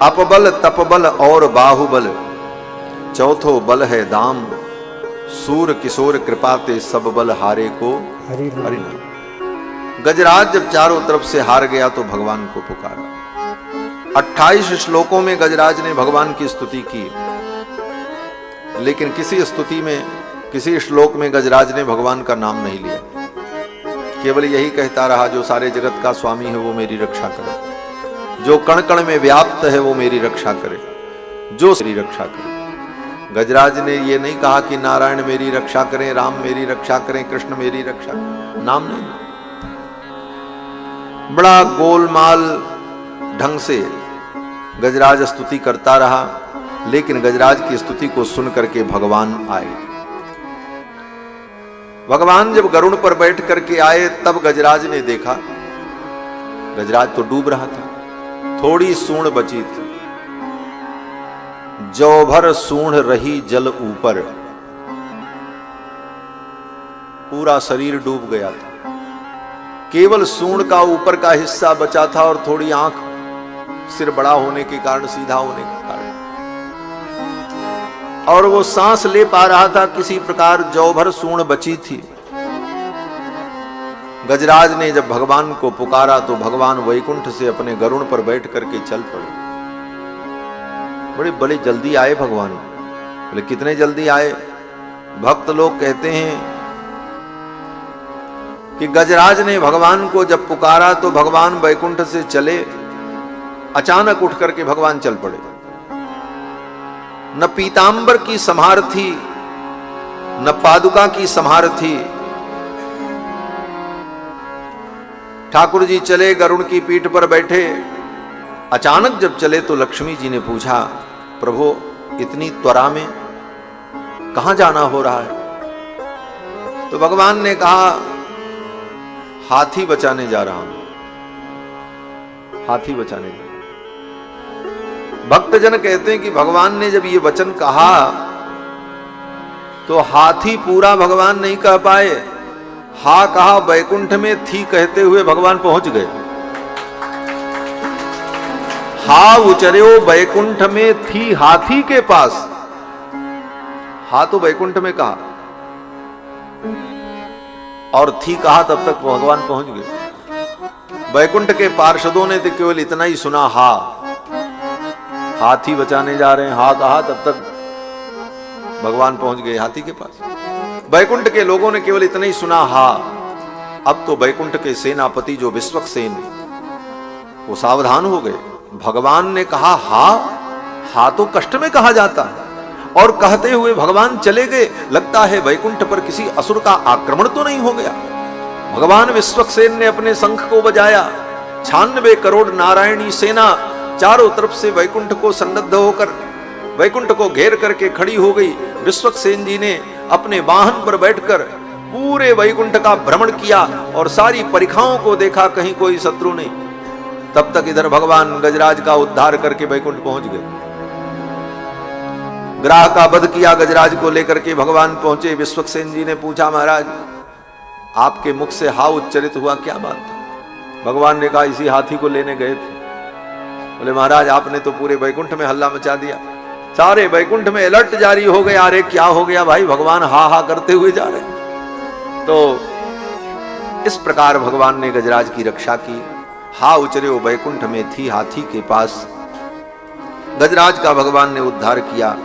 अपबल तपबल और बाहुबल, चौथो बल है दाम। सूर किशोर कृपा ते सब बल हारे को हरि नाम। गजराज जब चारों तरफ से हार गया तो भगवान को पुकारा। 28 श्लोकों में गजराज ने भगवान की स्तुति की, लेकिन किसी श्लोक में गजराज ने भगवान का नाम नहीं लिया। केवल यही कहता रहा, जो सारे जगत का स्वामी है वो मेरी रक्षा करे, जो कण कण में व्याप्त है वो मेरी रक्षा करे, जो मेरी रक्षा करे। गजराज ने ये नहीं कहा कि नारायण मेरी रक्षा करें, राम मेरी रक्षा करें, कृष्ण मेरी रक्षा करें, नाम नहीं। बड़ा गोलमाल ढंग से गजराज स्तुति करता रहा, लेकिन गजराज की स्तुति को सुन करके भगवान आए। भगवान जब गरुड़ पर बैठ करके आए तब गजराज ने देखा, गजराज तो डूब रहा था, थोड़ी सूंड बची थी, जौ भर सूंड रही जल ऊपर, पूरा शरीर डूब गया था, केवल सूंड का ऊपर का हिस्सा बचा था और थोड़ी आंख, सिर बड़ा होने के कारण, सीधा होने के कारण, और वो सांस ले पा रहा था किसी प्रकार, जौ भर सूंड बची थी। गजराज ने जब भगवान को पुकारा तो भगवान वैकुंठ से अपने गरुड़ पर बैठ करके चल पड़े। बड़े जल्दी आए भगवान। बोले कितने जल्दी आए? भक्त लोग कहते हैं कि गजराज ने भगवान को जब पुकारा तो भगवान वैकुंठ से चले, अचानक उठ करके भगवान चल पड़े। न पीतांबर की संहार थी, न पादुका की संहार थी। ठाकुर जी चले, गरुड़ की पीठ पर बैठे। अचानक जब चले तो लक्ष्मी जी ने पूछा, प्रभु इतनी त्वरा में कहां जाना हो रहा है? तो भगवान ने कहा, हाथी बचाने जा रहा हूं, हाथी बचाने जा। भक्तजन कहते हैं कि भगवान ने जब ये वचन कहा तो हाथी पूरा भगवान नहीं कह पाए, हा कहा, वैकुंठ में थी कहते हुए भगवान पहुंच गए। हा उचर्यो वैकुंठ में थी हाथी के पास। हा तो वैकुंठ में कहा और थी कहा, तब तक भगवान पहुंच गए। वैकुंठ के पार्षदों ने तो केवल इतना ही सुना, हा, हाथी बचाने जा रहे हैं, हा कहा, तब तक भगवान पहुंच गए हाथी के पास। वैकुंठ के लोगों ने केवल इतना ही सुना, हा। अब तो वैकुंठ के सेनापति जो विश्वक्सेन, वो सावधान हो गए। भगवान ने कहा हा तो कष्ट में कहा जाता है, और कहते हुए भगवान चले गए। लगता है वैकुंठ पर किसी असुर का आक्रमण तो नहीं हो गया। भगवान विश्वक्सेन ने अपने शंख को बजाया, 96 करोड़ नारायणी सेना चारों तरफ से वैकुंठ को सन्नद्ध होकर वैकुंठ को घेर करके खड़ी हो गई। विश्वक्सेन जी ने अपने वाहन पर बैठकर पूरे वैकुंठ का भ्रमण किया और सारी परिखाओं को देखा, कहीं कोई शत्रु नहीं। तब तक इधर भगवान गजराज का उद्धार करके वैकुंठ पहुंच गए। ग्राह का वध किया, गजराज को लेकर के भगवान पहुंचे। विश्वक्सेन जी ने पूछा, महाराज आपके मुख से हा उच्चरित हुआ, क्या बात था? भगवान ने कहा, इसी हाथी को लेने गए थे। बोले महाराज आपने तो पूरे वैकुंठ में हल्ला मचा दिया, सारे वैकुंठ में अलर्ट जारी हो गया। अरे क्या हो गया भाई, भगवान हा हा करते हुए जा रहे। तो इस प्रकार भगवान ने गजराज की रक्षा की। हा उचर्यो वैकुंठ में थी हाथी के पास, गजराज का भगवान ने उद्धार किया।